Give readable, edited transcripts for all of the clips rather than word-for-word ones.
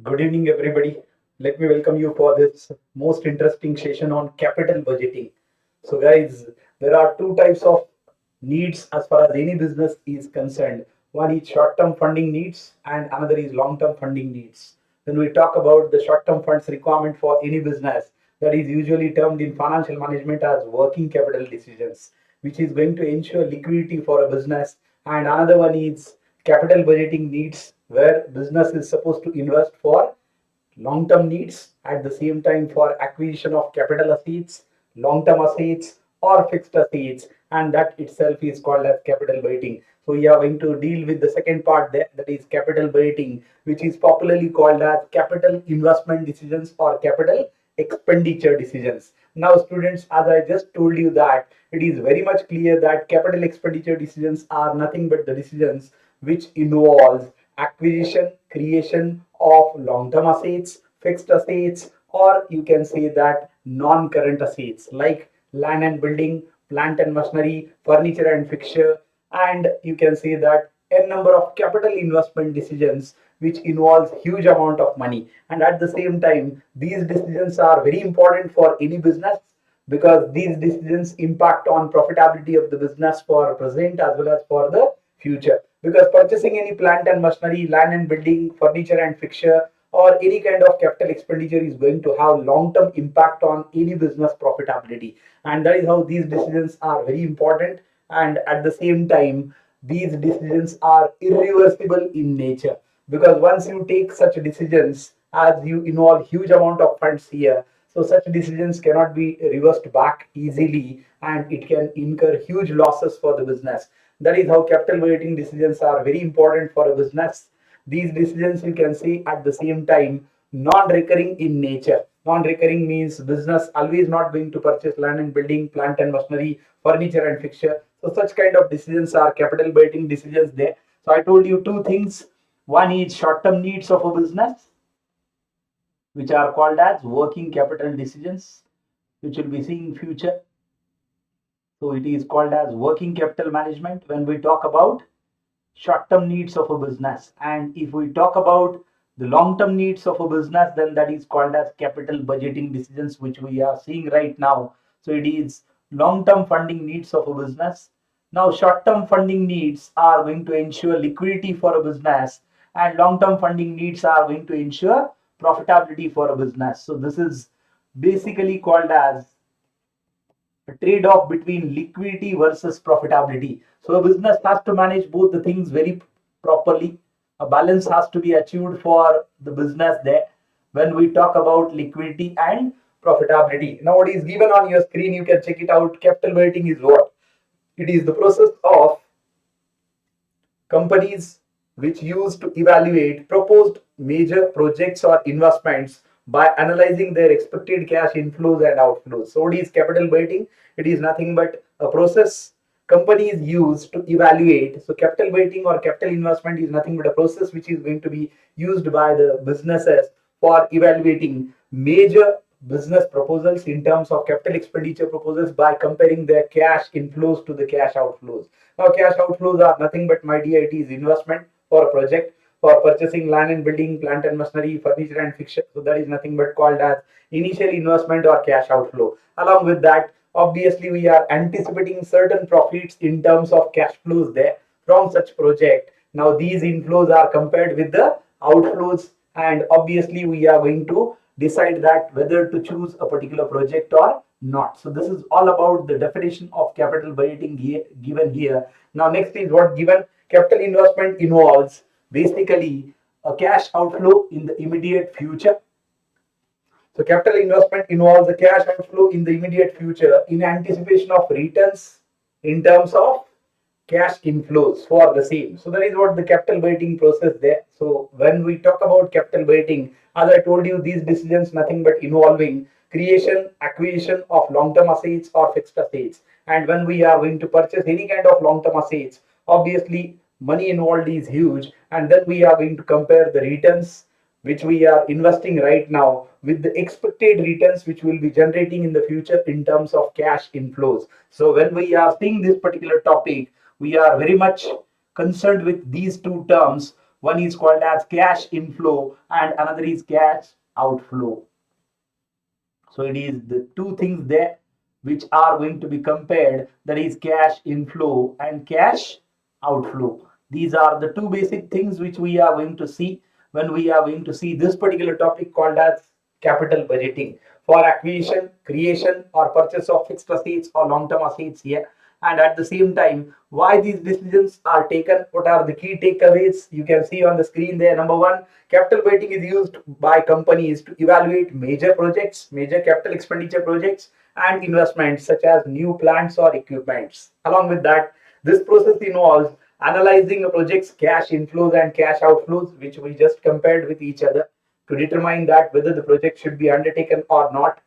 Good evening, everybody. Let me welcome you for this most interesting session on capital budgeting. So, guys, there are two types of needs as far as any business is concerned. One is short term funding needs, and another is long term funding needs. When we talk about the short term funds requirement for any business, that is usually termed in financial management as working capital decisions, which is going to ensure liquidity for a business. And another one is capital budgeting needs, where business is supposed to invest for long-term needs, at the same time for acquisition of capital assets, long-term assets or fixed assets, and that itself is called as capital budgeting. So we are going to deal with the second part there, that is capital budgeting, which is popularly called as capital investment decisions or capital expenditure decisions. Now students, as I just told you, that it is very much clear that capital expenditure decisions are nothing but the decisions which involves acquisition, creation of long-term assets, fixed assets, or you can say that non-current assets like land and building, plant and machinery, furniture and fixture, and you can say that a number of capital investment decisions which involves huge amount of money. And at the same time, these decisions are very important for any business because these decisions impact on profitability of the business for present as well as for the future. Because purchasing any plant and machinery, land and building, furniture and fixture, or any kind of capital expenditure is going to have long-term impact on any business profitability. And that is how these decisions are very important. And at the same time, these decisions are irreversible in nature, because once you take such decisions, as you involve huge amount of funds here, so such decisions cannot be reversed back easily, and it can incur huge losses for the business. That is how capital budgeting decisions are very important for a business. These decisions, you can say, at the same time, non-recurring in nature. Non-recurring means business always not going to purchase land and building, plant and machinery, furniture and fixture. So such kind of decisions are capital budgeting decisions there. So I told you two things. One is short-term needs of a business, which are called as working capital decisions, which will be seen in future. So it is called as working capital management when we talk about short-term needs of a business. And if we talk about the long-term needs of a business, then that is called as capital budgeting decisions, which we are seeing right now. So it is long-term funding needs of a business. Now short-term funding needs are going to ensure liquidity for a business, and long-term funding needs are going to ensure profitability for a business. So this is basically called as a trade-off between liquidity versus profitability. So a business has to manage both the things very properly. A balance has to be achieved for the business there when we talk about liquidity and profitability. Now what is given on your screen, you can check it out. Capital budgeting is what? It is the process of companies which use to evaluate proposed major projects or investments by analyzing their expected cash inflows and outflows. So what is capital budgeting? It is nothing but a process companies use to evaluate. So capital budgeting or capital investment is nothing but a process which is going to be used by the businesses for evaluating major business proposals in terms of capital expenditure proposals by comparing their cash inflows to the cash outflows. Now, cash outflows are nothing but, my dear, it is investment for a project, for purchasing land and building, plant and machinery, furniture and fixture. So that is nothing but called as initial investment or cash outflow. Along with that, obviously, we are anticipating certain profits in terms of cash flows there from such project. Now, these inflows are compared with the outflows, and obviously, we are going to decide that whether to choose a particular project or not. So this is all about the definition of capital budgeting given here. Now next is what given. Capital investment involves basically a cash outflow in the immediate future. So capital investment involves a cash outflow in the immediate future in anticipation of returns in terms of cash inflows for the same. So that is what the capital budgeting process there. So when we talk about capital budgeting, as I told you, these decisions nothing but involving creation, acquisition of long-term assets or fixed assets. And when we are going to purchase any kind of long-term assets, obviously money involved is huge, and then we are going to compare the returns which we are investing right now with the expected returns which will be generating in the future in terms of cash inflows. So when we are seeing this particular topic, we are very much concerned with these two terms One is called as cash inflow and another is cash outflow. So it is the two things there which are going to be compared, that is cash inflow and cash outflow. These are the two basic things which we are going to see when we are going to see this particular topic called as capital budgeting for acquisition, creation or purchase of fixed assets or long-term assets here. And at the same time, why these decisions are taken, what are the key takeaways. You can see on the screen there. Number one, capital budgeting is used by companies to evaluate major projects, major capital expenditure projects and investments such as new plants or equipments. Along with that, this process involves analyzing a project's cash inflows and cash outflows, which we just compared with each other, to determine that whether the project should be undertaken or not.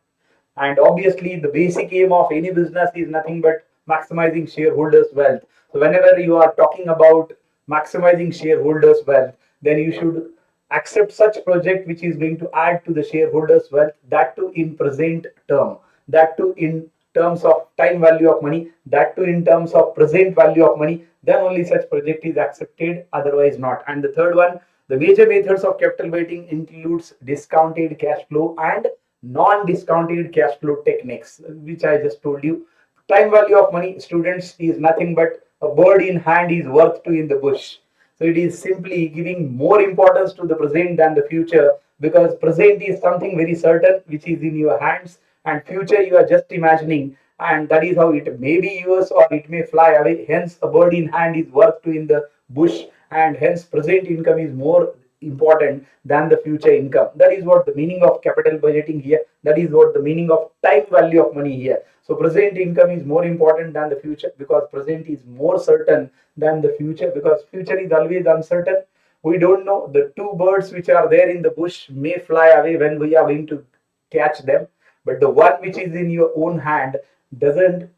And obviously, the basic aim of any business is nothing but maximizing shareholders' wealth. So, whenever you are talking about maximizing shareholders' wealth, then you should accept such project which is going to add to the shareholders' wealth, that too in present term, that too in terms of time value of money, that too in terms of present value of money, then only such project is accepted, otherwise not. And the third one, the major methods of capital weighting includes discounted cash flow and non-discounted cash flow techniques, which I just told you. Time value of money, students, is nothing but a bird in hand is worth two in the bush. So it is simply giving more importance to the present than the future, because present is something very certain which is in your hands, and future you are just imagining, and that is how it may be yours or it may fly away. Hence, a bird in hand is worth two in the bush, and hence present income is more important than the future income. That is what the meaning of capital budgeting here. That is what the meaning of time value of money here. So present income is more important than the future, because present is more certain than the future, because future is always uncertain. We don't know, the two birds which are there in the bush may fly away when we are going to catch them, but the one which is in your own hand doesn't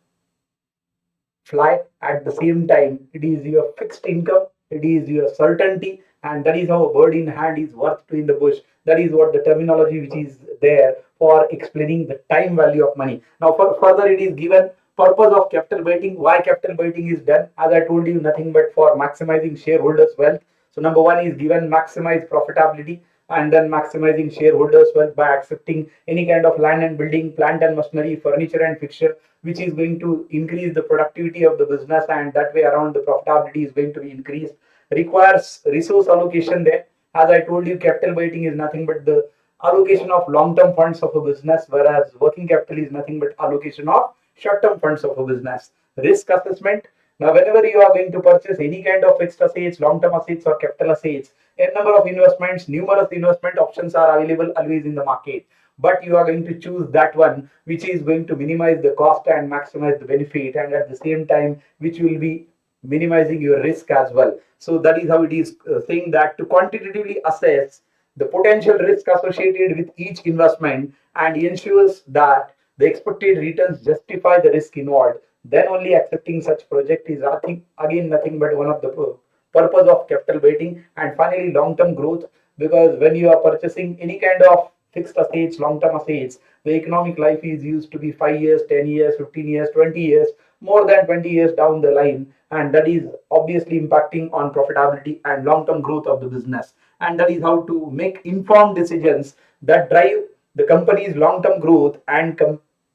fly. At the same time, it is your fixed income, it is your certainty, and that is how a bird in hand is worth two in the bush. That is what the terminology which is there for explaining the time value of money. Now, further, it is given purpose of capital budgeting. Why capital budgeting is done? As I told you, nothing but for maximizing shareholders' wealth. So, number one is given maximize profitability, and then maximizing shareholders' wealth by accepting any kind of land and building, plant and machinery, furniture and fixture, which is going to increase the productivity of the business, and that way around the profitability is going to be increased. Requires resource allocation there. As I told you, capital budgeting is nothing but the allocation of long-term funds of a business, whereas working capital is nothing but allocation of short-term funds of a business. Risk assessment. Now, whenever you are going to purchase any kind of fixed assets, long-term assets or capital assets, a number of investments, numerous investment options are available always in the market, but you are going to choose that one which is going to minimize the cost and maximize the benefit, and at the same time which will be minimizing your risk as well. So that is how it is saying that to quantitatively assess the potential risk associated with each investment and ensures that the expected returns justify the risk involved, then only accepting such project is, I think, again nothing but one of the purpose of capital weighting. And finally, long-term growth, because when you are purchasing any kind of fixed assets, long-term assets, the economic life is used to be 5 years, 10 years, 15 years, 20 years, more than 20 years down the line, and that is obviously impacting on profitability and long-term growth of the business. And that is how to make informed decisions that drive the company's long-term growth and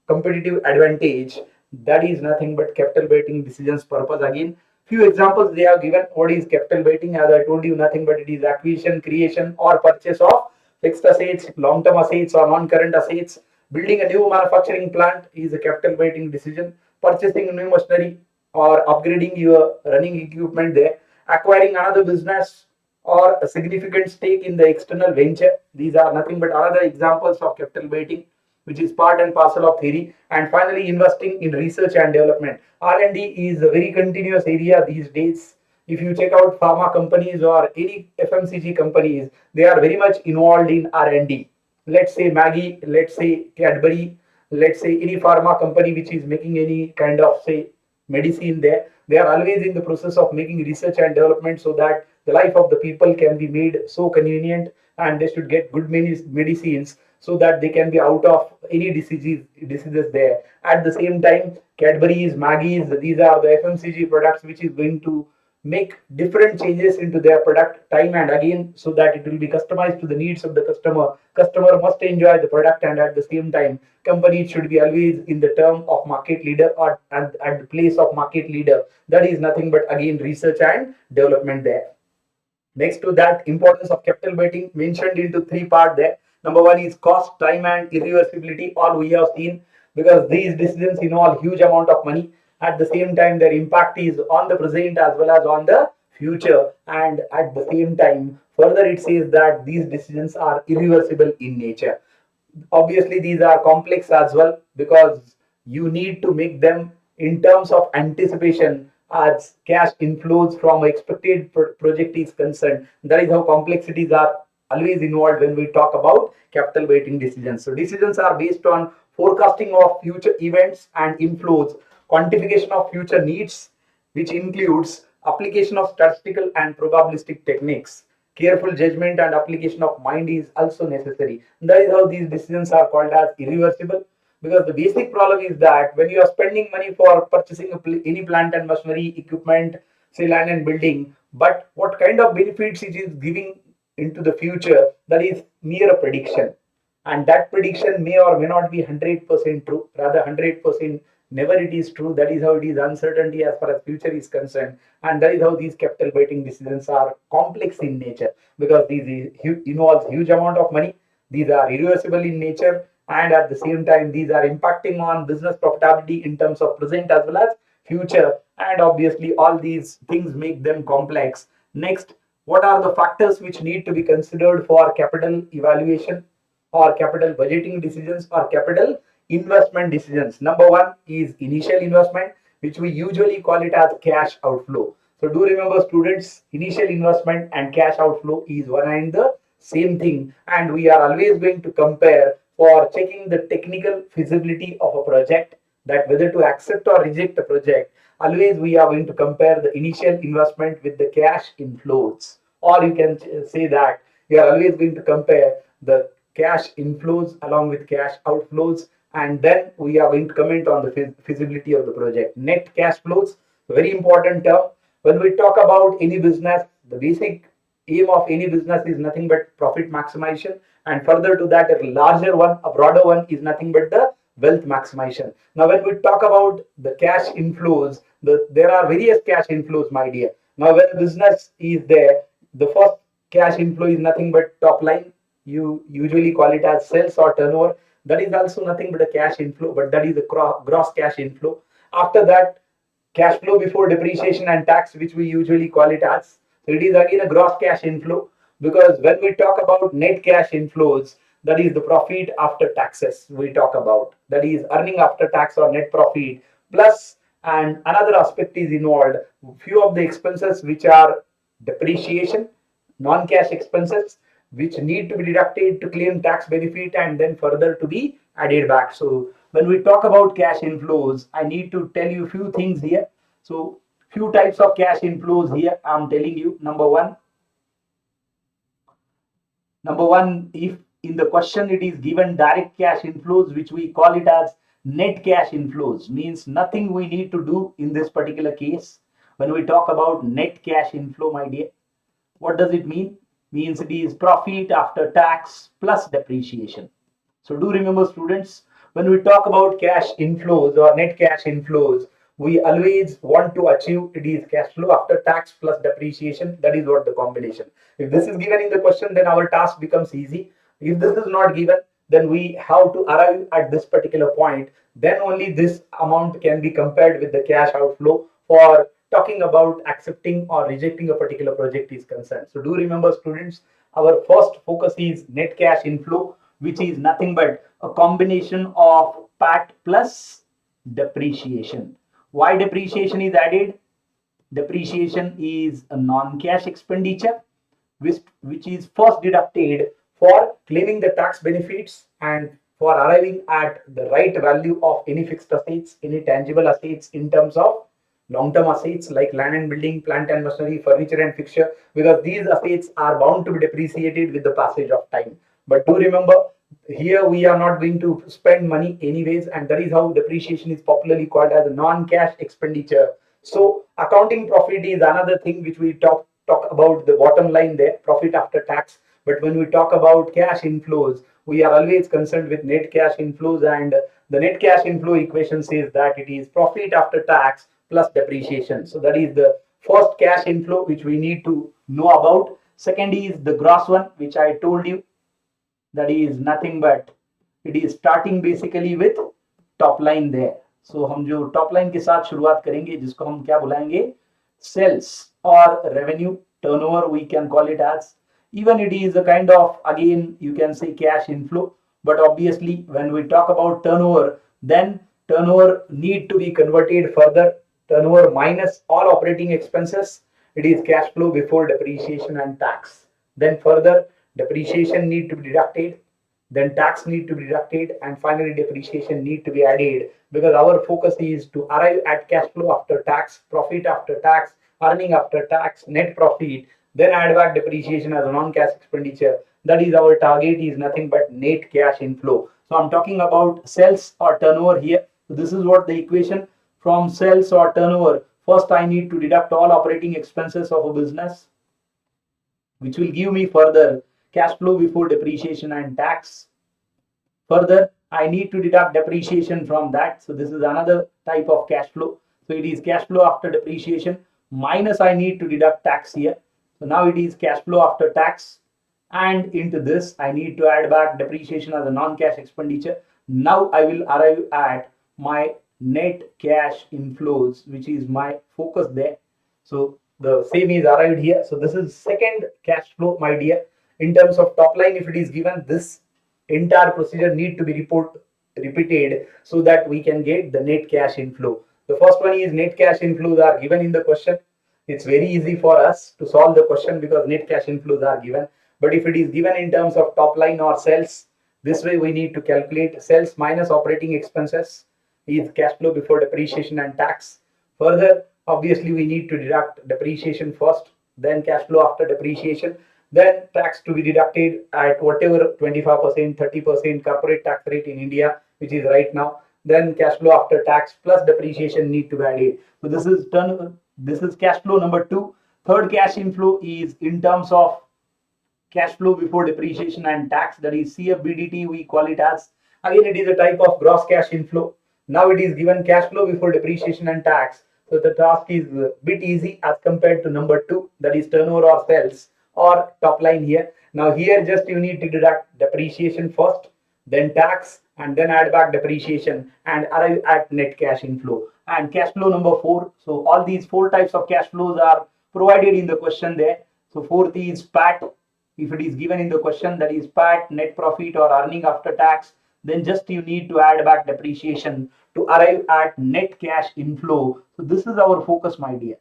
competitive advantage. That is nothing but capital weighting decisions purpose. Again, few examples they have given. What is capital weighting? As I told you, nothing but it is acquisition, creation or purchase of fixed assets, long-term assets or non-current assets. Building a new manufacturing plant is a capital weighting decision. Purchasing new machinery or upgrading your running equipment there. Acquiring another business or a significant stake in the external venture. These are nothing but other examples of capital weighting, which is part and parcel of theory. And finally, investing in research and development. R&D is a very continuous area these days. If you check out pharma companies or any FMCG companies, they are very much involved in R&D. Let's say Maggie, let's say Cadbury, let's say any pharma company which is making any kind of, say, medicine there, they are always in the process of making research and development so that the life of the people can be made so convenient, and they should get good medicines so that they can be out of any diseases there. At the same time, Cadbury's, Maggie's, these are the FMCG products which is going to make different changes into their product time and again, so that it will be customized to the needs of the customer must enjoy the product, and at the same time company should be always in the term of market leader, or at the place of market leader. That is nothing but again research and development there. Next to that, importance of capital budgeting mentioned into three part there. Number one is cost, time, and irreversibility. All we have seen, because these decisions involve huge amount of money. At the same time, their impact is on the present as well as on the future. And at the same time, further it says that these decisions are irreversible in nature. Obviously these are complex as well, because you need to make them in terms of anticipation as cash inflows from expected project is concerned. That is how complexities are always involved when we talk about capital weighting decisions. So decisions are based on forecasting of future events and inflows, quantification of future needs, which includes application of statistical and probabilistic techniques. Careful judgment and application of mind is also necessary. That is how these decisions are called as irreversible. Because the basic problem is that when you are spending money for purchasing any plant and machinery, equipment, say land and building, but what kind of benefits it is giving into the future, that is mere a prediction, and that prediction may or may not be 100% true, rather 100% never it is true. That is how it is uncertainty as far as future is concerned, and that is how these capital weighting decisions are complex in nature, because these involves huge amount of money. These are irreversible in nature, and at the same time these are impacting on business profitability in terms of present as well as future, and obviously all these things make them complex. Next, what are the factors which need to be considered for capital evaluation or capital budgeting decisions or capital investment decisions? Number one is initial investment, which we usually call it as cash outflow. So do remember students, initial investment and cash outflow is one and the same thing, and we are always going to compare for checking the technical feasibility of a project, that whether to accept or reject a project. Always we are going to compare the initial investment with the cash inflows, or you can say that you are always going to compare the cash inflows along with cash outflows, and then we are going to comment on the feasibility of the project. Net cash flows, very important term. When we talk about any business, the basic aim of any business is nothing but profit maximization, and further to that, a larger one, a broader one, is nothing but the wealth maximization. Now when we talk about the cash inflows, there are various cash inflows, my dear. Now when a business is there, the first cash inflow is nothing but top line. You usually call it as sales or turnover. That is also nothing but a cash inflow, but that is the gross cash inflow. After that, cash flow before depreciation and tax, which we usually call it as. So it is again a gross cash inflow, because when we talk about net cash inflows, that is the profit after taxes we talk about. That is earning after tax or net profit plus, and another aspect is involved. Few of the expenses which are depreciation, non-cash expenses, which need to be deducted to claim tax benefit and then further to be added back. So when we talk about cash inflows, I need to tell you few things here. So few types of cash inflows here I'm telling you. Number one, if in the question it is given direct cash inflows, which we call it as net cash inflows, means nothing we need to do in this particular case. When we talk about net cash inflow, my dear, what does it mean? Means it is profit after tax plus depreciation. So do remember students, when we talk about cash inflows or net cash inflows, we always want to achieve it is cash flow after tax plus depreciation. That is what the combination. If this is given in the question, then our task becomes easy. If this is not given, then we have to arrive at this particular point. Then only this amount can be compared with the cash outflow for talking about accepting or rejecting a particular project is concerned. So do remember students, our first focus is net cash inflow, which is nothing but a combination of PAT plus depreciation. Why depreciation is added? Depreciation is a non-cash expenditure which is first deducted for claiming the tax benefits and for arriving at the right value of any fixed assets, any tangible assets in terms of long-term assets like land and building, plant and machinery, furniture and fixture, because these assets are bound to be depreciated with the passage of time. But do remember, here we are not going to spend money anyways, and that is how depreciation is popularly called as a non-cash expenditure. So accounting profit is another thing which we talk about the bottom line there, profit after tax. But when we talk about cash inflows, we are always concerned with net cash inflows, and the net cash inflow equation says that it is profit after tax plus depreciation. So that is the first cash inflow which we need to know about. Second is the gross one, which I told you, that is nothing but it is starting basically with top line there. So हम जो top line के साथ शुरुआत करेंगे जिसको हम क्या बुलाएंगे, सेल्स और revenue, turnover we can call it as. Even it is a kind of, again you can say, cash inflow, but obviously when we talk about turnover, then turnover need to be converted further. Turnover minus all operating expenses, it is cash flow before depreciation and tax. Then further depreciation need to be deducted, then tax need to be deducted, and finally depreciation need to be added, because our focus is to arrive at cash flow after tax, profit after tax, earning after tax, net profit, then add back depreciation as a non-cash expenditure. That is our target, is nothing but net cash inflow. So I'm talking about sales or turnover here. So this is what the equation from sales or turnover. First I need to deduct all operating expenses of a business, which will give me further cash flow before depreciation and tax. Further, I need to deduct depreciation from that. So this is another type of cash flow. So it is cash flow after depreciation minus I need to deduct tax here. So now it is cash flow after tax, and into this I need to add back depreciation as a non-cash expenditure. Now I will arrive at my net cash inflows, which is my focus there. So the same is arrived here. So this is second cash flow, my dear. In terms of top line, if it is given, this entire procedure need to be repeated so that we can get the net cash inflow. The first one is net cash inflows are given in the question. It's very easy for us to solve the question because net cash inflows are given. But if it is given in terms of top line or sales, this way we need to calculate sales minus operating expenses is cash flow before depreciation and tax. Further, obviously we need to deduct depreciation first, then cash flow after depreciation, then tax to be deducted at whatever 25%, 30% corporate tax rate in India, which is right now. Then cash flow after tax plus depreciation need to be added. So this is cash flow number 2. Third cash inflow is in terms of cash flow before depreciation and tax, that is CFBDT we call it as. Again, it is a type of gross cash inflow. Now it is given cash flow before depreciation and tax. So the task is a bit easy as compared to number 2, that is turnover or sales or top line here. Now here just you need to deduct depreciation first, then tax, and then add back depreciation and arrive at net cash inflow. And cash flow number 4. So all these 4 types of cash flows are provided in the question there. So fourth is PAT. If it is given in the question, that is PAT, net profit or earning after tax, then just you need to add back depreciation to arrive at net cash inflow. So this is our focus, my dear.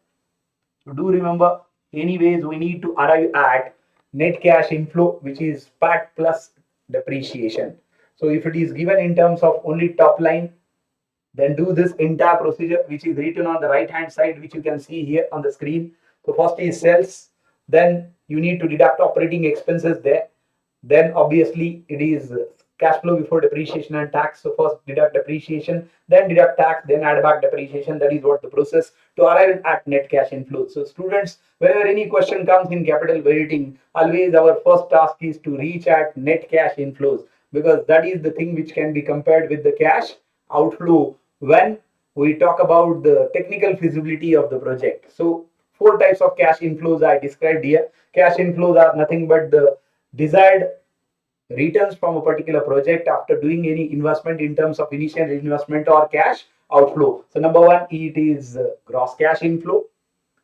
So do remember, anyways we need to arrive at net cash inflow, which is PAT plus depreciation. So if it is given in terms of only top line, then do this entire procedure which is written on the right hand side, which you can see here on the screen. So first is sales, then you need to deduct operating expenses there, then obviously it is cash flow before depreciation and tax. So first deduct depreciation, then deduct tax, then add back depreciation. That is what the process to arrive at net cash inflow. So students, whenever any question comes in capital budgeting, always our first task is to reach at net cash inflows, because that is the thing which can be compared with the cash outflow when we talk about the technical feasibility of the project. So 4 types of cash inflows I described here. Cash inflows are nothing but the desired returns from a particular project after doing any investment in terms of initial investment or cash outflow. So number 1, it is gross cash inflow,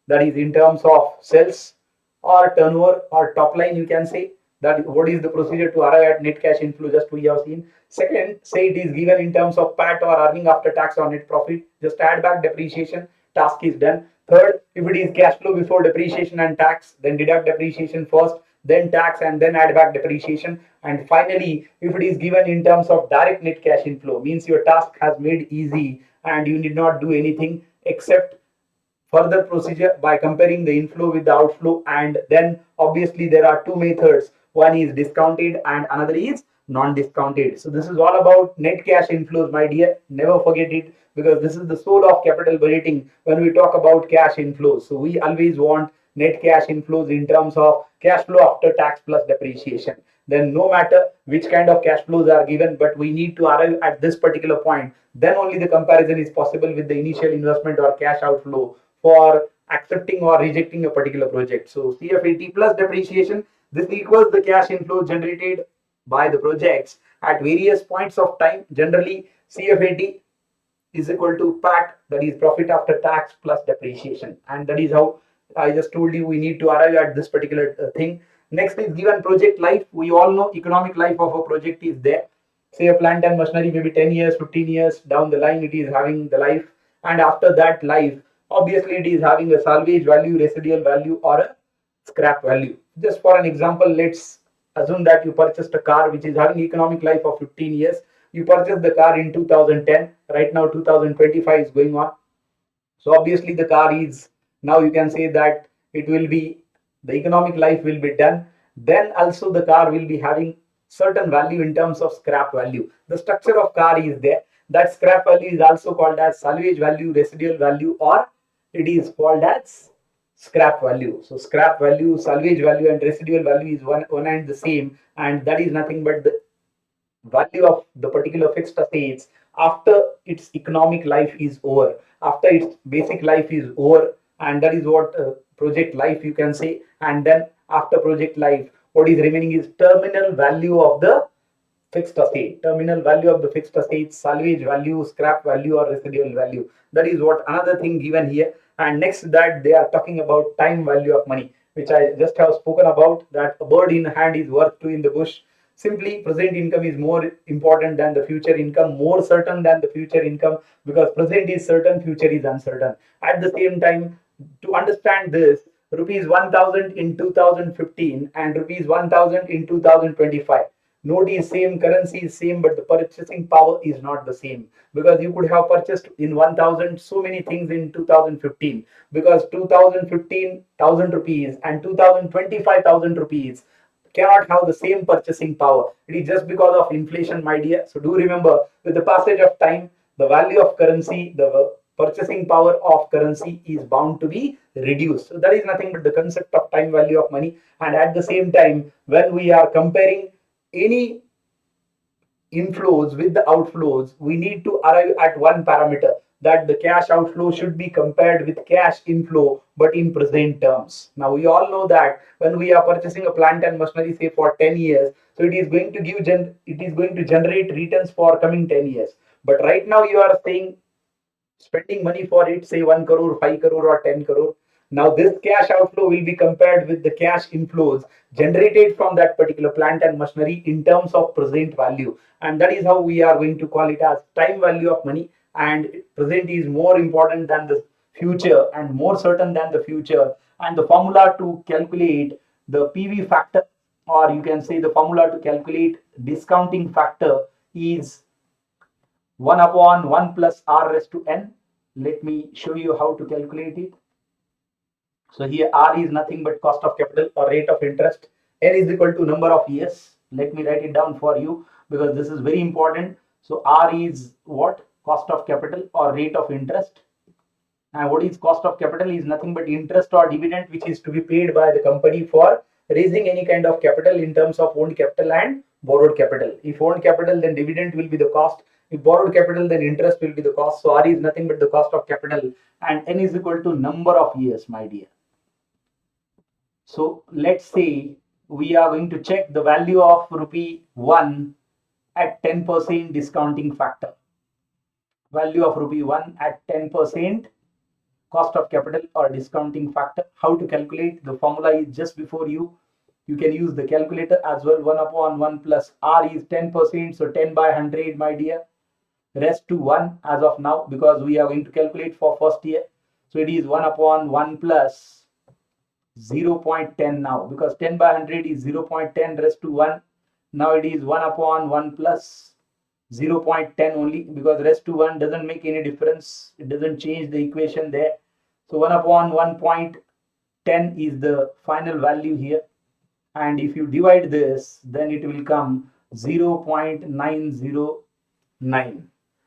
that is in terms of sales or turnover or top line, you can say that what is the procedure to arrive at net cash inflow, just we have seen. Second, say it is given in terms of PAT or earning after tax or net profit, just add back depreciation, task is done. Third, if it is cash flow before depreciation and tax, then deduct depreciation first, then tax, and then add back depreciation. And finally, if it is given in terms of direct net cash inflow, means your task has made easy and you need not do anything except further procedure by comparing the inflow with the outflow. And then obviously there are 2 methods, one is discounted and another is non-discounted. So this is all about net cash inflows, my dear. Never forget it, because this is the soul of capital budgeting when we talk about cash inflows. So we always want net cash inflows in terms of cash flow after tax plus depreciation. Then no matter which kind of cash flows are given, but we need to arrive at this particular point. Then only the comparison is possible with the initial investment or cash outflow for accepting or rejecting a particular project. So CF80 plus depreciation, this equals the cash inflow generated by the projects at various points of time. Generally, CF80 is equal to PAT, that is profit after tax plus depreciation. And that is how I just told you we need to arrive at this particular thing. Next is given project life. We all know economic life of a project is there. Say a plant and machinery, maybe 10 years, 15 years down the line, it is having the life. And after that life, obviously it is having a salvage value, residual value, or a scrap value. Just for an example, let's assume that you purchased a car which is having economic life of 15 years. You purchased the car in 2010. Right now 2025 is going on. So obviously the car is, now you can say that it will be, the economic life will be done. Then also the car will be having certain value in terms of scrap value. The structure of car is there. That scrap value is also called as salvage value, residual value, or it is called as scrap value. So scrap value, salvage value, and residual value is one and the same, and that is nothing but the value of the particular fixed assets after its economic life is over, after its basic life is over. And that is what project life you can say. And then after project life, what is remaining is terminal value of the fixed asset, terminal value of the fixed asset, salvage value, scrap value, or residual value. That is what another thing given here. And next that they are talking about time value of money, which I just have spoken about, that a bird in hand is worth two in the bush. Simply present income is more important than the future income, more certain than the future income, because present is certain, future is uncertain. At the same time, to understand this, rupees 1000 in 2015 and rupees 1000 in 2025, note is same, currency is same, but the purchasing power is not the same, because you could have purchased in 1000 so many things in 2015, because 2015 1000 rupees and 2025,000 rupees cannot have the same purchasing power. It is just because of inflation, my dear. So do remember, with the passage of time, the value of currency, the purchasing power of currency is bound to be reduced. So that is nothing but the concept of time value of money. And at the same time, when we are comparing any inflows with the outflows, we need to arrive at one parameter, that the cash outflow should be compared with cash inflow, but in present terms. Now we all know that when we are purchasing a plant and machinery, say for 10 years, so it is going to give it is going to generate returns for coming 10 years. But right now you are saying spending money for it, say 1 crore, 5 crore, or 10 crore. Now, this cash outflow will be compared with the cash inflows generated from that particular plant and machinery in terms of present value. And that is how we are going to call it as time value of money. And present is more important than the future and more certain than the future. And the formula to calculate the PV factor, or you can say the formula to calculate discounting factor, is 1 upon 1 plus r raised to n. Let me show you how to calculate it. So here r is nothing but cost of capital or rate of interest. N is equal to number of years. Let me write it down for you, because this is very important. So r is what? Cost of capital or rate of interest. And what is cost of capital is nothing but interest or dividend which is to be paid by the company for raising any kind of capital in terms of owned capital and borrowed capital. If owned capital, then dividend will be the cost. If borrowed capital, then interest will be the cost. So R is nothing but the cost of capital, and N is equal to number of years, my dear. So let's say we are going to check the value of rupee 1 at 10% discounting factor. Value of rupee 1 at 10% cost of capital or discounting factor. How to calculate? The formula is just before you. You can use the calculator as well. 1 upon 1 plus R is 10%. So 10 by 100, my dear. Rest to 1 as of now, because we are going to calculate for first year. So it is 1 upon 1 plus 0.10 now, because 10 by 100 is 0.10 rest to 1. Now it is 1 upon 1 plus 0.10 only, because rest to 1 doesn't make any difference. It doesn't change the equation there. So 1 upon 1.10 is the final value here. And if you divide this, then it will come 0.909.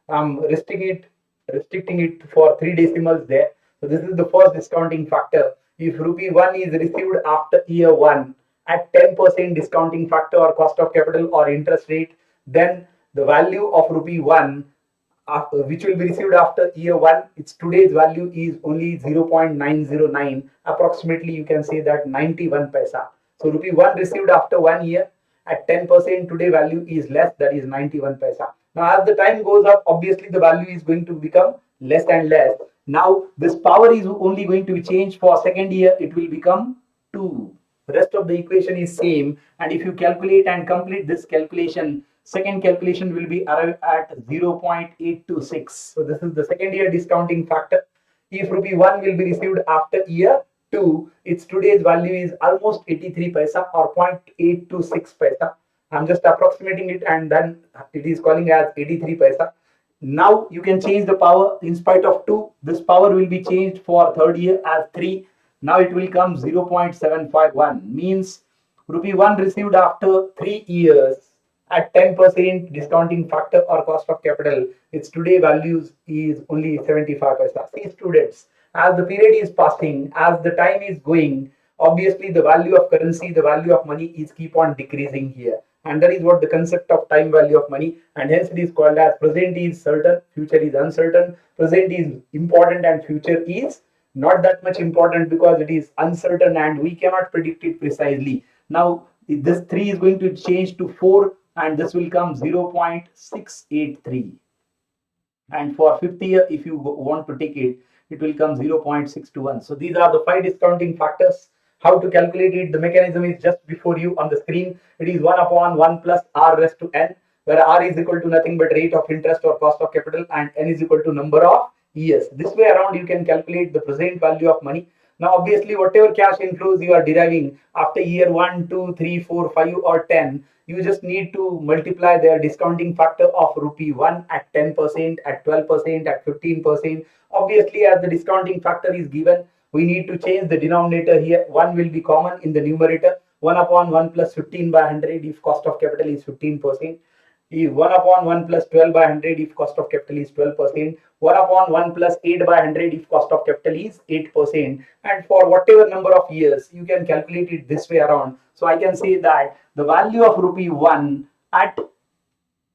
I'm restricting it for 3 decimals there. So this is the first discounting factor. If rupee 1 is received after year 1 at 10% discounting factor or cost of capital or interest rate, then the value of rupee 1 which will be received after year 1, its today's value is only 0.909. Approximately you can say that 91 paisa. So rupee 1 received after 1 year at 10%, today value is less, that is 91 paisa. Now as the time goes up, obviously the value is going to become less and less. Now this power is only going to be changed for second year, it will become 2. The rest of the equation is same, and if you calculate and complete this calculation, second calculation will be arrived at 0.826. So this is the second year discounting factor. If rupee 1 will be received after year 2, its today's value is almost 83 paisa or 0.826 paisa. I'm just approximating it, and then it is calling as 83 paisa. Now you can change the power. In spite of 2, this power will be changed for third year as 3. Now it will come 0.751, means rupee 1 received after 3 years at 10% discounting factor or cost of capital, its today values is only 75 paisa. See students, as the period is passing, as the time is going, obviously the value of currency, the value of money is keep on decreasing here. And that is what the concept of time value of money, and hence it is called as present is certain, future is uncertain, present is important and future is not that much important because it is uncertain and we cannot predict it precisely. Now this 3 is going to change to 4 and this will come 0.683, and for fifth year if you want to take it, it will come 0.621. So these are the 5 discounting factors. How to calculate it, the mechanism is just before you on the screen. It is 1 upon 1 plus r raised to n, where r is equal to nothing but rate of interest or cost of capital and n is equal to number of years. This way around you can calculate the present value of money. Now obviously whatever cash inflows you are deriving after year 1, 2, 3, 4, 5 or 10, you just need to multiply their discounting factor of rupee 1 at 10%, at 12%, at 15%. Obviously as the discounting factor is given, we need to change the denominator here. 1 will be common in the numerator. 1 upon 1 plus 15 by 100 if cost of capital is 15%. If 1 upon 1 plus 12 by 100 if cost of capital is 12%. 1 upon 1 plus 8 by 100 if cost of capital is 8%. And for whatever number of years, you can calculate it this way around. So I can say that the value of rupee 1 at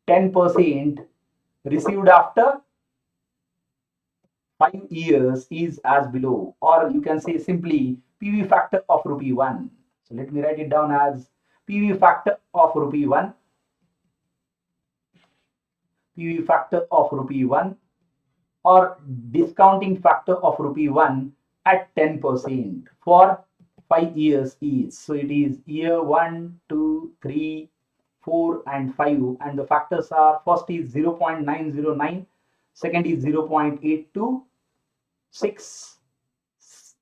10% received after 5 years is as below, or you can say simply PV factor of rupee 1. So let me write it down as PV factor of rupee 1, PV factor of rupee 1 or discounting factor of rupee 1 at 10% for 5 years each. So it is year 1, 2, 3, 4 and 5, and the factors are first is 0.909, second is 0.826,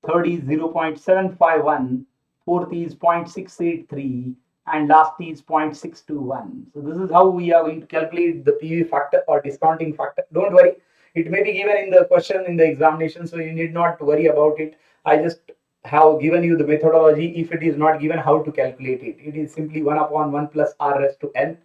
third is 0.751, fourth is 0.683 and last is 0.621. So this is how we are going to calculate the PV factor or discounting factor. Don't worry, it may be given in the question in the examination, so you need not worry about it. I just have given you the methodology. If it is not given, how to calculate it, it is simply 1 upon 1 plus r raised to n.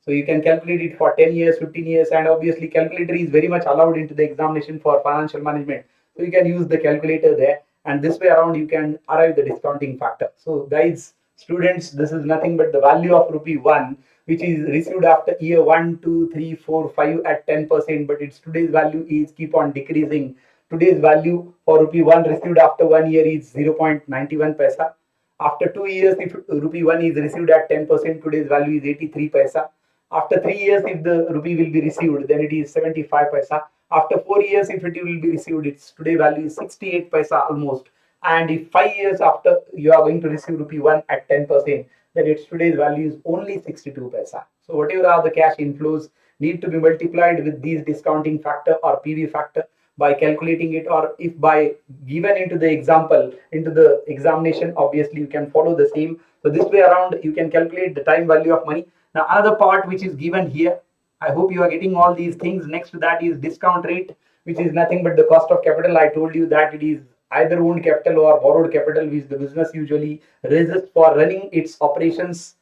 So you can calculate it for 10 years, 15 years, and obviously calculator is very much allowed into the examination for financial management. So you can use the calculator there, and this way around you can arrive the discounting factor. So guys, students, this is nothing but the value of rupee 1, which is received after year 1, 2, 3, 4, 5 at 10%, but its today's value is keep on decreasing. Today's value for rupee 1 received after 1 year is 0.91 paisa. After 2 years, if rupee 1 is received at 10%, today's value is 83 paisa. After 3 years, if the rupee will be received, then it is 75 paisa. After 4 years, if it will be received, its today value is 68 paisa almost. And if 5 years after you are going to receive rupee 1 at 10%, then its today's value is only 62 paisa. So whatever are the cash inflows need to be multiplied with these discounting factor or PV factor by calculating it, or if by given into the example into the examination, obviously you can follow the same. So this way around you can calculate the time value of money. Now another part which is given here, I hope you are getting all these things. Next to that is discount rate, which is nothing but the cost of capital. I told you that it is either owned capital or borrowed capital which the business usually raises for running its operations,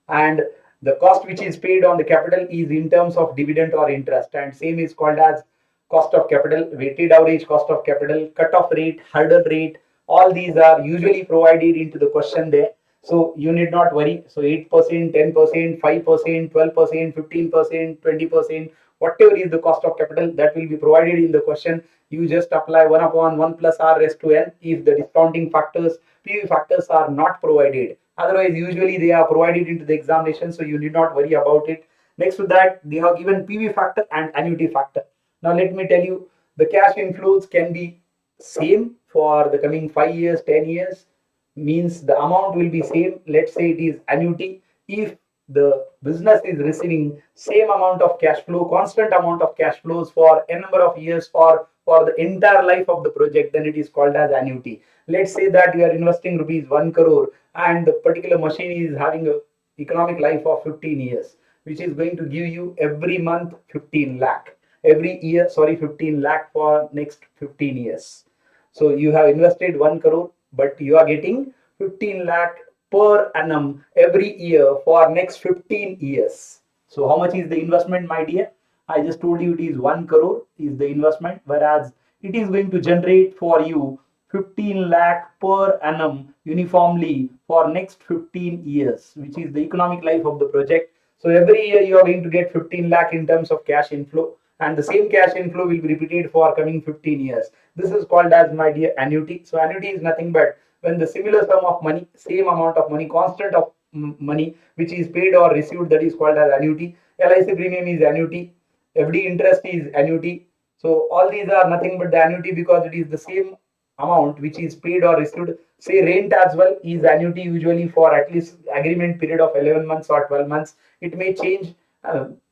and The cost which is paid on the capital is in terms of dividend or interest, and same is called as cost of capital, weighted average cost of capital, cut-off rate, hurdle rate. All these are usually provided into the question there. So you need not worry. So 8%, 10%, 5%, 12%, 15%, 20%, whatever is the cost of capital that will be provided in the question. You just apply 1 upon 1 plus r raised to n if the discounting factors, PV factors are not provided. Otherwise, usually they are provided into the examination, so you need not worry about it. Next to that, they have given PV factor and annuity factor. Now let me tell you, the cash inflows can be same for the coming 5 years, 10 years, means the amount will be same. Let's say it is annuity. If the business is receiving same amount of cash flow, constant amount of cash flows for a number of years or for the entire life of the project, then it is called as annuity. Let's say that you are investing rupees 1 crore and the particular machine is having a economic life of 15 years, which is going to give you every month 15 lakh, every year, sorry, 15 lakh for next 15 years. So you have invested 1 crore, but you are getting 15 lakh per annum every year for next 15 years. So how much is the investment, my dear? I just told you it is 1 crore is the investment, whereas it is going to generate for you 15 lakh per annum uniformly for next 15 years, which is the economic life of the project. So every year you are going to get 15 lakh in terms of cash inflow, and the same cash inflow will be repeated for coming 15 years. This is called as, my dear, annuity. So annuity is nothing but when the similar sum of money, same amount of money, constant of money which is paid or received, that is called as annuity. LIC premium is annuity. FD interest is annuity. So all these are nothing but the annuity because it is the same amount which is paid or received. Say rent as well is annuity usually for at least agreement period of 11 months or 12 months. It may change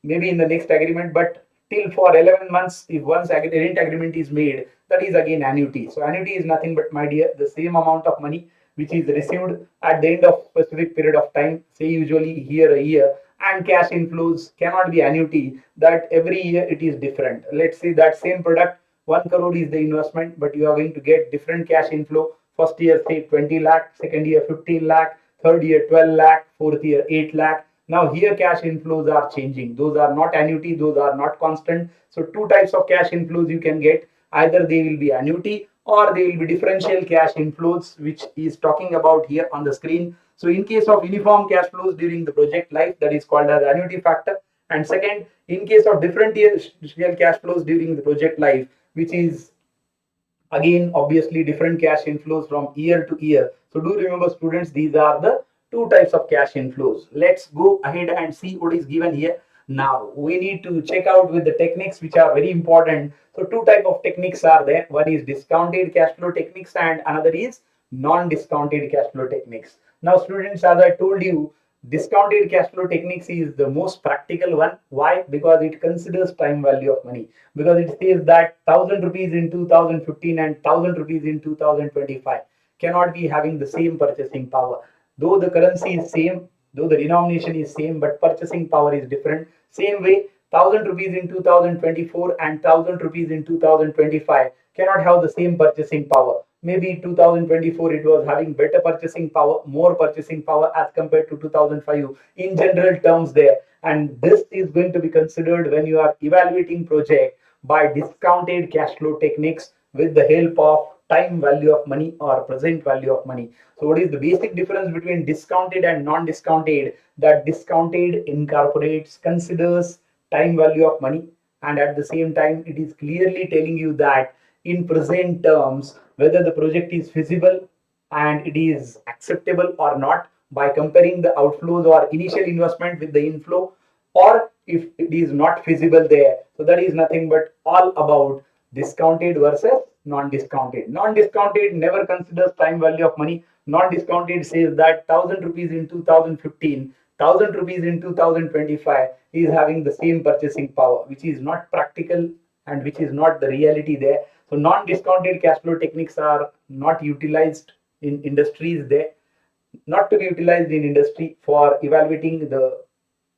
maybe in the next agreement, but till for 11 months, if once rent agreement is made, that is again annuity. So annuity is nothing but, my dear, the same amount of money which is received at the end of specific period of time, say usually here a year, and cash inflows cannot be annuity, that every year it is different. Let's say that same product, 1 crore is the investment, but you are going to get different cash inflow. First year say 20 lakh, second year 15 lakh, third year 12 lakh, fourth year 8 lakh. Now here cash inflows are changing. Those are not annuity, those are not constant. So two types of cash inflows you can get. Either they will be annuity or they will be differential cash inflows, which is talking about here on the screen. So in case of uniform cash flows during the project life, that is called as annuity factor. And second, in case of differential cash flows during the project life, which is again obviously different cash inflows from year to year. So do remember, students, these are the two types of cash inflows. Let's go ahead and see what is given here. Now we need to check out with the techniques which are very important. So two type of techniques are there. One is discounted cash flow techniques and another is non-discounted cash flow techniques. Now students, as I told you, discounted cash flow techniques is the most practical one. Why? Because it considers time value of money, because it says that 1000 rupees in 2015 and 1000 rupees in 2025 cannot be having the same purchasing power. Though the currency is same, though the denomination is same, but purchasing power is different. Same way, 1000 rupees in 2024 and 1000 rupees in 2025 cannot have the same purchasing power. Maybe 2024 it was having better purchasing power, more purchasing power as compared to 2005 in general terms there. And this is going to be considered when you are evaluating project by discounted cash flow techniques with the help of time value of money or present value of money. So what is the basic difference between discounted and non-discounted? That discounted incorporates, considers time value of money, and at the same time it is clearly telling you that in present terms whether the project is feasible and it is acceptable or not by comparing the outflows or initial investment with the inflow, or if it is not feasible there. So that is nothing but all about discounted versus non-discounted. Non-discounted never considers time value of money. Non-discounted says that 1000 rupees in 2015, 1000 rupees in 2025 is having the same purchasing power, which is not practical and which is not the reality there. So non-discounted cash flow techniques are not utilized in industries there, not to be utilized in industry for evaluating the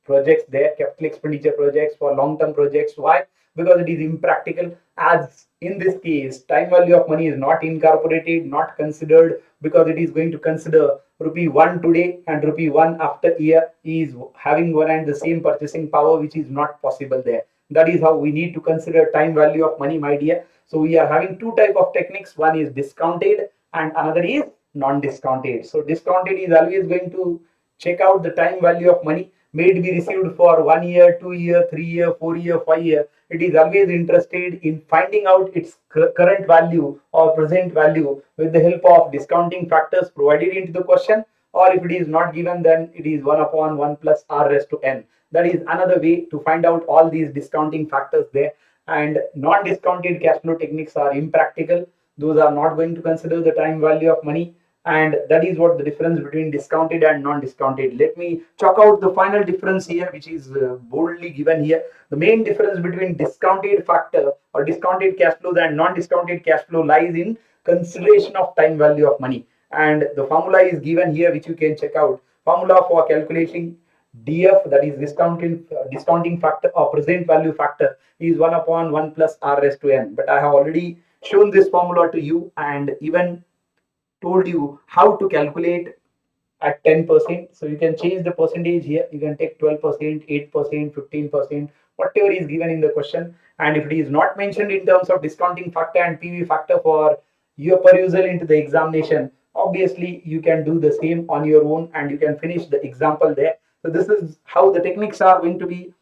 projects there, capital expenditure projects for long-term projects. Why? Because it is impractical. As in this case, time value of money is not incorporated, not considered, because it is going to consider rupee 1 today and rupee 1 after year is having one and the same purchasing power, which is not possible there. That is how we need to consider time value of money, my dear. So we are having two type of techniques. One is discounted and another is non-discounted. So discounted is always going to check out the time value of money may it be received for 1 year, 2 year, 3 year, 4 year, 5 year. It is always interested in finding out its current value or present value with the help of discounting factors provided into the question, or if it is not given, then it is 1 upon 1 plus r raised to n. That is another way to find out all these discounting factors there. And non-discounted cash flow techniques are impractical. Those are not going to consider the time value of money, and that is what the difference between discounted and non-discounted. Let me chalk out the final difference here, which is boldly given here. The main difference between discounted factor or discounted cash flows and non-discounted cash flow lies in consideration of time value of money, and the formula is given here, which you can check out. Formula for calculating DF, that is discounting factor or present value factor, is 1 upon 1 plus r raised to n. But I have already shown this formula to you and even told you how to calculate at 10%. So you can change the percentage here. You can take 12%, 8%, 15%, whatever is given in the question. And if it is not mentioned in terms of discounting factor and PV factor for your perusal into the examination, obviously you can do the same on your own and you can finish the example there. So this is how the techniques are going to be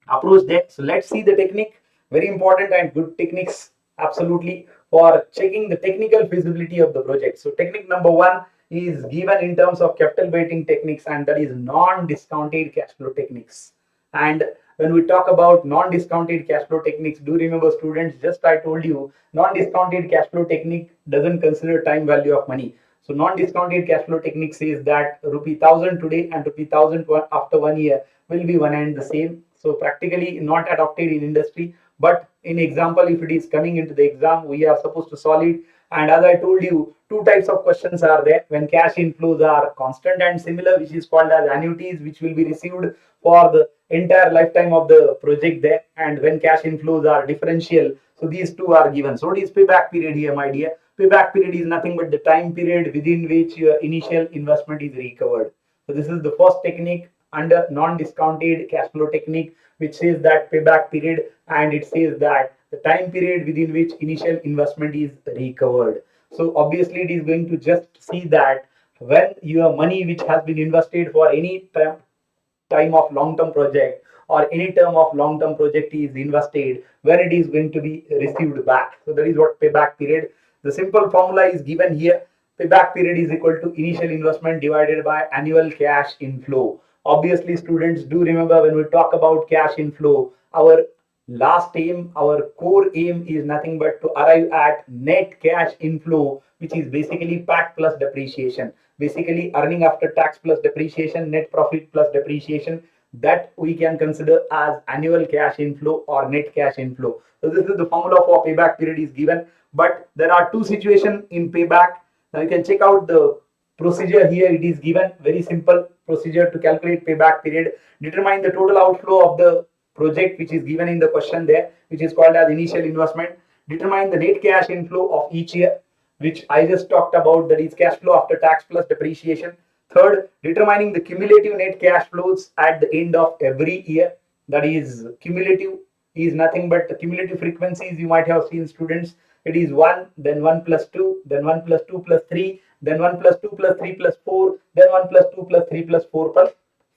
approach there. So let's see the technique. Very important and good techniques, absolutely, for checking the technical feasibility of the project. So technique number one is given in terms of capital budgeting techniques, and that is non-discounted cash flow techniques. And when we talk about non-discounted cash flow techniques, do remember students, just I told you, non-discounted cash flow technique doesn't consider time value of money. So non-discounted cash flow technique says that rupee 1000 today and rupee 1000 after 1 year will be one and the same. So practically not adopted in industry, but in example, if it is coming into the exam, we are supposed to solve it. And as I told you, two types of questions are there. When cash inflows are constant and similar, which is called as annuities, which will be received for the entire lifetime of the project there. And when cash inflows are differential, so these two are given. So what is payback period here, my dear? Payback period is nothing but the time period within which your initial investment is recovered. So this is the first technique under non-discounted cash flow technique, which says that payback period, and it says that the time period within which initial investment is recovered. So obviously it is going to just see that when your money which has been invested for any time of long-term project or any term of long-term project is invested, when it is going to be received back. So that is what payback period. The simple formula is given here. Payback period is equal to initial investment divided by annual cash inflow. Obviously students, do remember, when we talk about cash inflow, our last aim, our core aim is nothing but to arrive at net cash inflow, which is basically PAT plus depreciation, basically earning after tax plus depreciation, net profit plus depreciation. That we can consider as annual cash inflow or net cash inflow. So this is the formula for payback period is given, but there are two situations in payback. Now you can check out the procedure here. It is given very simple procedure to calculate payback period. Determine the total outflow of the project, which is given in the question there, which is called as initial investment. Determine the net cash inflow of each year, which I just talked about, that is cash flow after tax plus depreciation. Third, determining the cumulative net cash flows at the end of every year. That is, cumulative is nothing but the cumulative frequencies you might have seen, students. It is 1, then 1 plus 2, then 1 plus 2 plus 3, then 1 plus 2 plus 3 plus 4, then 1 plus 2 plus 3 plus 4 plus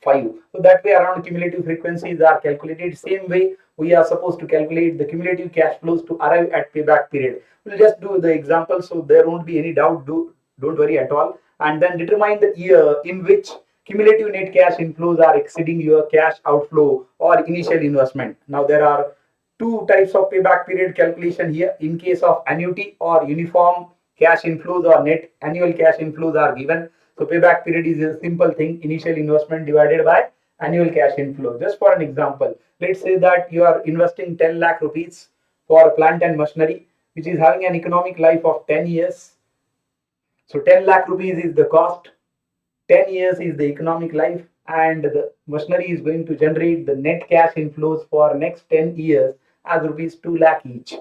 5. So that way around cumulative frequencies are calculated. Same way we are supposed to calculate the cumulative cash flows to arrive at payback period. We'll just do the example so there won't be any doubt. Don't worry at all. And then determine the year in which cumulative net cash inflows are exceeding your cash outflow or initial investment. Now there are two types of payback period calculation here. In case of annuity or uniform cash inflows or net annual cash inflows are given. So payback period is a simple thing, initial investment divided by annual cash inflow. Just for an example, let's say that you are investing 10 lakh rupees for plant and machinery, which is having an economic life of 10 years. So 10 lakh rupees is the cost, 10 years is the economic life, and the machinery is going to generate the net cash inflows for next 10 years as rupees 2 lakh each.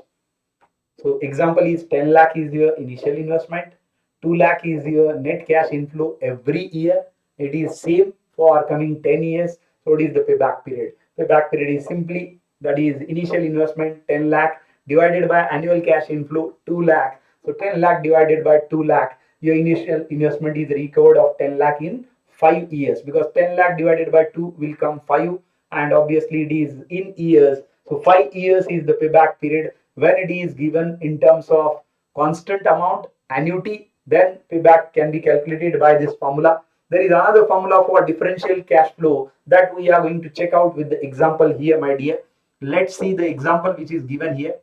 So example is 10 lakh is your initial investment, 2 lakh is your net cash inflow every year. It is same for coming 10 years. So it is the payback period. Payback period is simply that is initial investment 10 lakh divided by annual cash inflow 2 lakh. So 10 lakh divided by 2 lakh, your initial investment is recovered of 10 lakh in 5 years, because 10 lakh divided by 2 will come 5, and obviously it is in years. So 5 years is the payback period. When it is given in terms of constant amount annuity, then payback can be calculated by this formula. There is another formula for differential cash flow that we are going to check out with the example here, my dear. Let's see the example which is given here.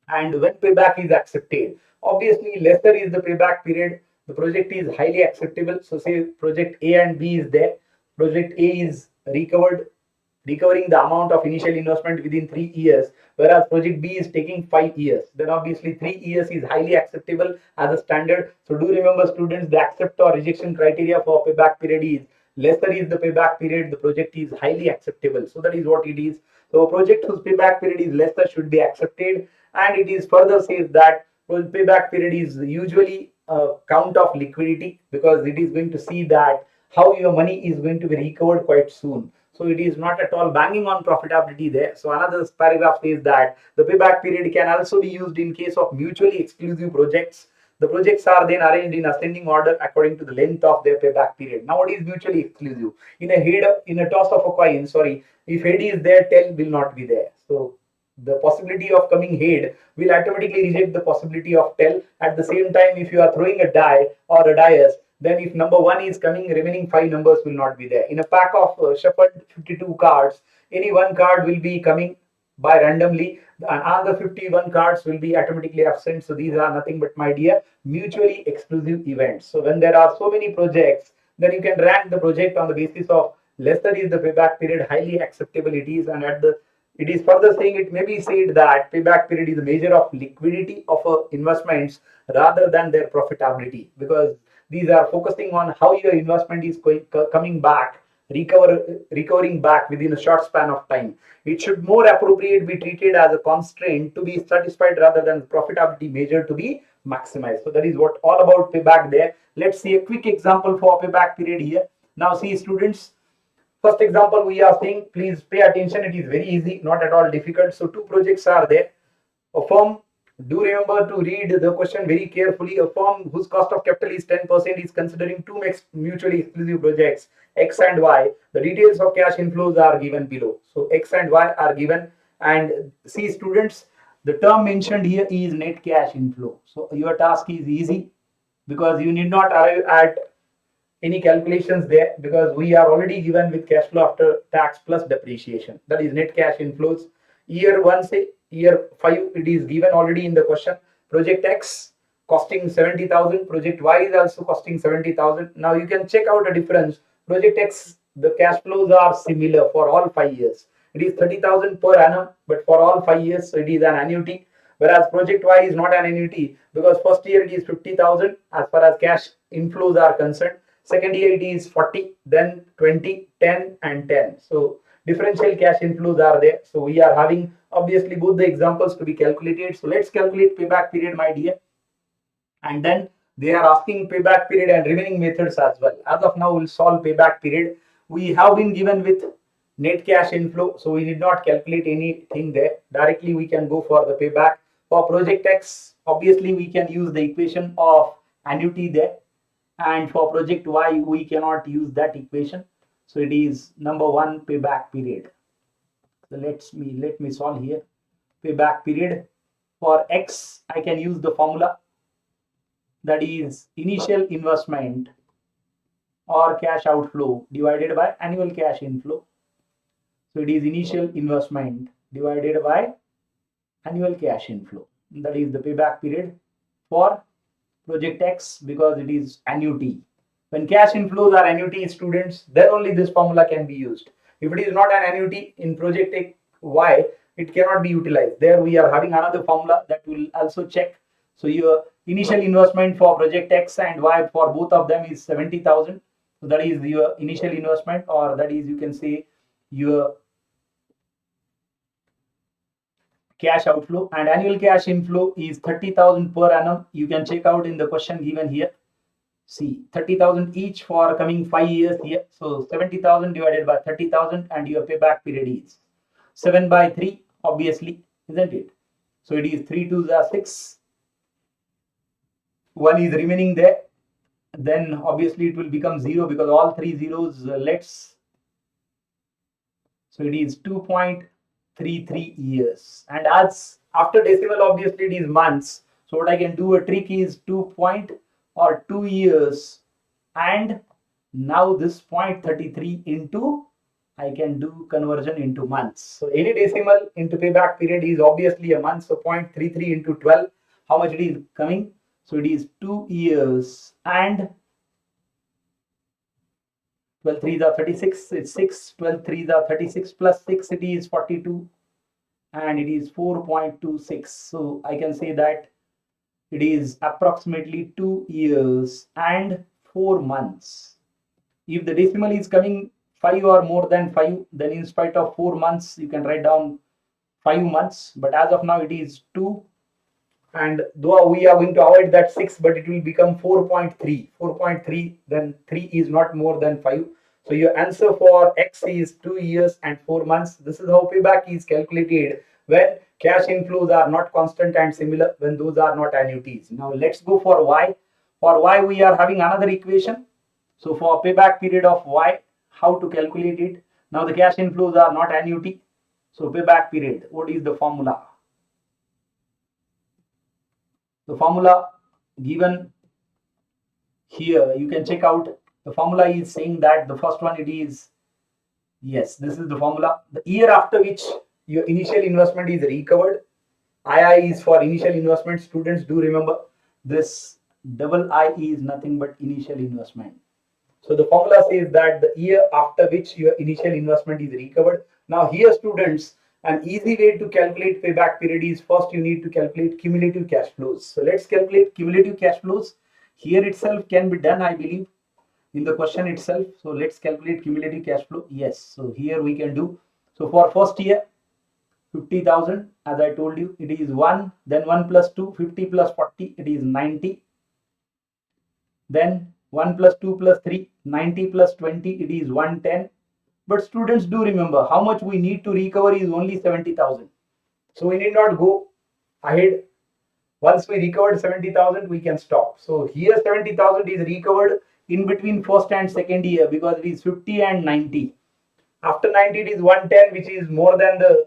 And when payback is accepted, obviously lesser is the payback period, the project is highly acceptable. So say project A and B is there. Project A is recovering the amount of initial investment within 3 years, whereas project B is taking 5 years. Then obviously 3 years is highly acceptable as a standard. So do remember, students, the accept or rejection criteria for payback period is lesser is the payback period, the project is highly acceptable. So that is what it is. So a project whose payback period is lesser should be accepted. And it is further says that payback period is usually a count of liquidity, because it is going to see that how your money is going to be recovered quite soon. So it is not at all banging on profitability there. So another paragraph says that the payback period can also be used in case of mutually exclusive projects. The projects are then arranged in ascending order according to the length of their payback period. Now, what is mutually exclusive? In a toss of a coin, sorry, if head is there, tail will not be there. So the possibility of coming head will automatically reject the possibility of tail. At the same time, if you are throwing a die or a dice, then if number one is coming, remaining 5 numbers will not be there. In a pack of shuffled 52 cards, any one card will be coming by randomly, and other 51 cards will be automatically absent. So these are nothing but, my dear, mutually exclusive events. So when there are so many projects, then you can rank the project on the basis of lesser is the payback period, highly acceptable it is, and at the it is further saying, it may be said that payback period is a measure of liquidity of investments rather than their profitability, because these are focusing on how your investment is coming back, recovering back within a short span of time. It should more appropriate be treated as a constraint to be satisfied rather than profitability measure to be maximized. So that is what all about payback there. Let's see a quick example for payback period here. Now see, students, first example we are seeing, please pay attention, it is very easy, not at all difficult. So two projects are there. A firm, do remember to read the question very carefully. A firm whose cost of capital is 10% is considering two mutually exclusive projects, X and Y. The details of cash inflows are given below. So X and Y are given, and see, students, the term mentioned here is net cash inflow. So your task is easy, because you need not arrive at any calculations there, because we are already given with cash flow after tax plus depreciation, that is net cash inflows. Year 1, say year 5, it is given already in the question. Project X costing 70,000, project Y is also costing 70,000. Now you can check out a difference. Project X, the cash flows are similar for all 5 years. It is 30,000 per annum, but for all 5 years, so it is an annuity. Whereas project Y is not an annuity, because first year it is 50,000 as far as cash inflows are concerned. Second year it is 40, then 20, 10 and 10. So differential cash inflows are there. So we are having obviously both the examples to be calculated. So let's calculate payback period, my dear. And then they are asking payback period and remaining methods as well. As of now, we'll solve payback period. We have been given with net cash inflow, so we need not calculate anything there. Directly we can go for the payback. For project X, obviously we can use the equation of annuity there, and for project Y we cannot use that equation. So it is number one, payback period. So let me solve here. Payback period for X, I can use the formula, that is initial investment or cash outflow divided by annual cash inflow. So it is initial investment divided by annual cash inflow. That is the payback period for project X, because it is annuity. When cash inflows are annuity, students, then only this formula can be used. If it is not an annuity in project Y, it cannot be utilized. There we are having another formula that will also check. So your initial investment for project X and Y for both of them is 70,000. So that is your initial investment, or that is, you can say, your cash outflow, and annual cash inflow is 30,000 per annum. You can check out in the question given here. See, 30,000 each for coming 5 years here. So 70,000 divided by 30,000, and your payback period is 7 by 3, obviously, isn't it? So it is 3 2s are 6. 1 is remaining there. Then obviously it will become 0 because all 3 zeros, let's. So it is 2.33 years. And as after decimal, obviously it is months. So what I can do a trick is 2 years, and now this 0.33 into, I can do conversion into months. So any decimal into payback period is obviously a month. So 0.33 into 12, how much it is coming? So it is 2 years, and 12 3s are 36, it's 6, 12 3s are 36 plus 6, it is 42, and it is 4.26. So I can say that it is approximately 2 years and 4 months. If the decimal is coming 5 or more than 5, then in spite of 4 months, you can write down 5 months. But as of now, it is 2. And though we are going to avoid that 6, but it will become 4.3. 4.3, then 3 is not more than 5. So your answer for X is 2 years and 4 months. This is how payback is calculated when cash inflows are not constant and similar, when those are not annuities. Now let's go for Y. For Y, we are having another equation. So for payback period of Y, how to calculate it? Now the cash inflows are not annuity. So payback period, what is the formula? The formula given here, you can check out. The formula is saying that the first one, it is, yes, this is the formula. The year after which your initial investment is recovered. II is for initial investment. Students, do remember this double I is nothing but initial investment. So the formula says that the year after which your initial investment is recovered. Now here, students, an easy way to calculate payback period is, first you need to calculate cumulative cash flows. So let's calculate cumulative cash flows. Here itself can be done, I believe, in the question itself. So let's calculate cumulative cash flow. Yes, so here we can do. So for first year, 50,000, as I told you, it is 1, then 1 plus 2, 50 plus 40, it is 90. Then 1 plus 2 plus 3, 90 plus 20, it is 110. But students, do remember, how much we need to recover is only 70,000. So we need not go ahead. Once we recovered 70,000, we can stop. So here 70,000 is recovered in between first and second year, because it is 50 and 90. After 90, it is 110, which is more than the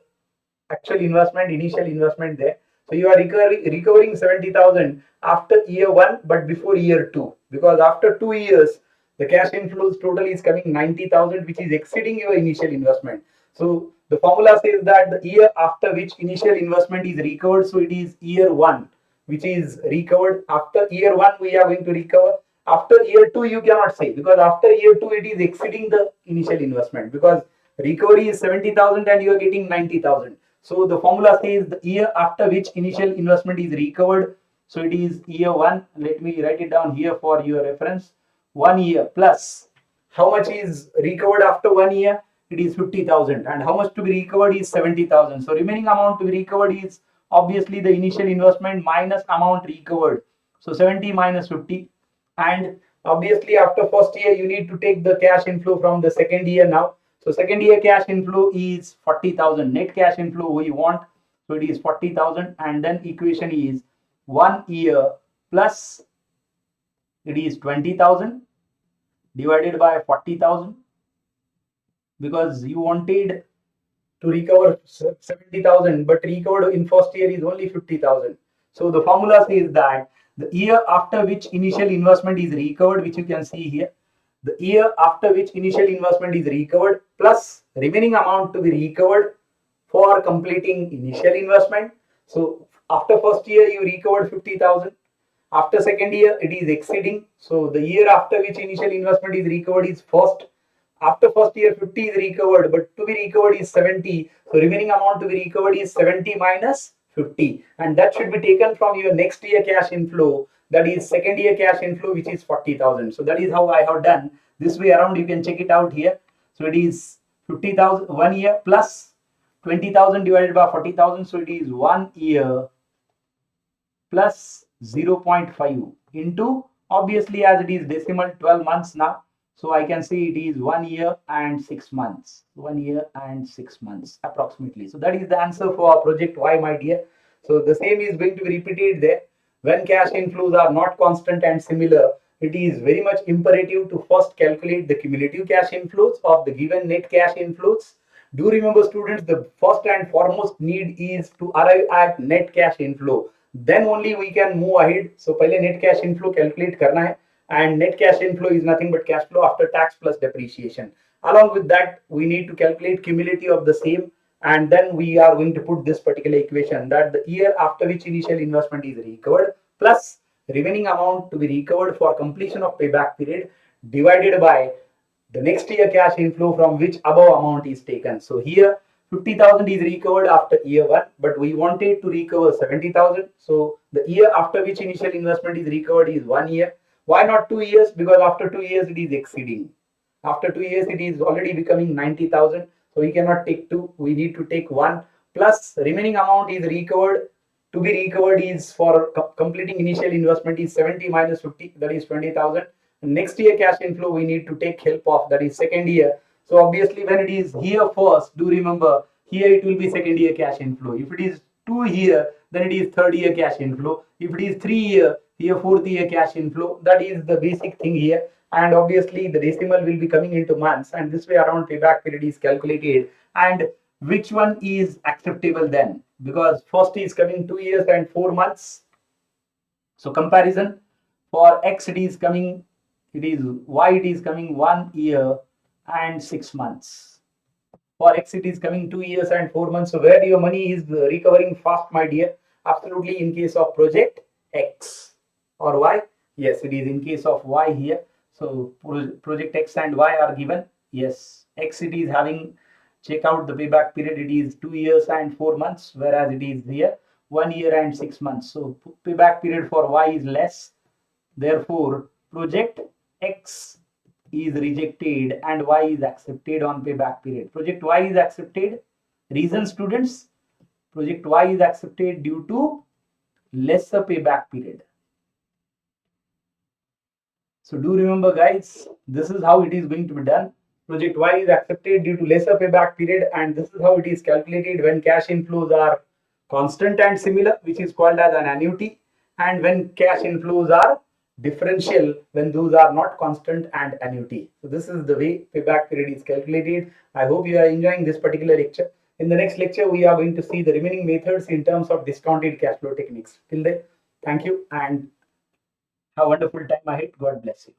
actual investment, initial investment there. So you are recovering 70,000 after year 1, but before year 2, because after 2 years, the cash inflows total is coming 90,000, which is exceeding your initial investment. So the formula says that the year after which initial investment is recovered, so it is year 1, which is recovered. After year 1, we are going to recover. After year 2, you cannot say, because after year 2, it is exceeding the initial investment, because recovery is 70,000 and you are getting 90,000. So the formula says the year after which initial investment is recovered. So it is year 1. Let me write it down here for your reference. 1 year plus how much is recovered after 1 year? It is 50,000, and how much to be recovered is 70,000. So remaining amount to be recovered is obviously the initial investment minus amount recovered. So 70 minus 50, and obviously after first year you need to take the cash inflow from the second year now. So second year cash inflow is 40,000. Net cash inflow we want. So it is 40,000, and then equation is 1 year plus, it is 20,000 divided by 40,000, because you wanted to recover 70,000, but recovered in first year is only 50,000. So the formula says that the year after which initial investment is recovered, which you can see here, the year after which initial investment is recovered plus remaining amount to be recovered for completing initial investment. So after first year you recovered 50,000. After second year it is exceeding. So the year after which initial investment is recovered is first. After first year 50 is recovered, but to be recovered is 70. So remaining amount to be recovered is 70 minus 50, and that should be taken from your next year cash inflow, that is second year cash inflow, which is 40,000. So that is how I have done. This way around you can check it out here. So it is 50,000 1 year plus 20,000 divided by 40,000, so it is 1 year plus 0.5 into, obviously as it is decimal, 12 months now, so I can say it is 1 year and 6 months, 1 year and 6 months approximately. So that is the answer for project Y, my dear. So the same is going to be repeated there. When cash inflows are not constant and similar, it is very much imperative to first calculate the cumulative cash inflows of the given net cash inflows. Do remember, students, the first and foremost need is to arrive at net cash inflow. Then only we can move ahead. So पहले net cash inflow calculate करना है, and net cash inflow is nothing but cash flow after tax plus depreciation. Along with that, we need to calculate cumulative of the same, and then we are going to put this particular equation that the year after which initial investment is recovered plus remaining amount to be recovered for completion of payback period divided by the next year cash inflow from which above amount is taken. So here 50,000 is recovered after year 1, but we wanted to recover 70,000. So the year after which initial investment is recovered is 1 year. Why not 2 years? Because after 2 years it is exceeding. After 2 years it is already becoming 90,000. So we cannot take 2, we need to take 1, plus remaining amount is recovered. To be recovered is for completing initial investment is 70 minus 50, that is 20,000. Next year cash inflow we need to take help of, that is second year. So obviously when it is here first, do remember here it will be second year cash inflow. If it is 2 here, then it is third year cash inflow. If it is 3 year, here fourth year cash inflow. That is the basic thing here. And obviously the decimal will be coming into months, and this way around payback period is calculated. And which one is acceptable then? Because first is coming 2 years and 4 months. So comparison for X it is coming, it is Y it is coming 1 year and 6 months. For X it is coming 2 years and 4 months. So where your money is recovering fast, my dear? Absolutely in case of project X. Or Y? Yes, it is in case of Y here. So project X and Y are given. Yes, X it is having, check out the payback period, it is 2 years and 4 months, whereas it is here 1 year and 6 months. So payback period for Y is less. Therefore, project X is rejected and Y is accepted on payback period. Project Y is accepted. Reason, students? Project Y is accepted due to lesser payback period. So do remember, guys, this is how it is going to be done. Project Y is accepted due to lesser payback period, and this is how it is calculated when cash inflows are constant and similar, which is called as an annuity, and when cash inflows are differential, when those are not constant and annuity. So this is the way payback period is calculated. I hope you are enjoying this particular lecture. In the next lecture, we are going to see the remaining methods in terms of discounted cash flow techniques. Till then, thank you and have a wonderful time ahead. God bless you.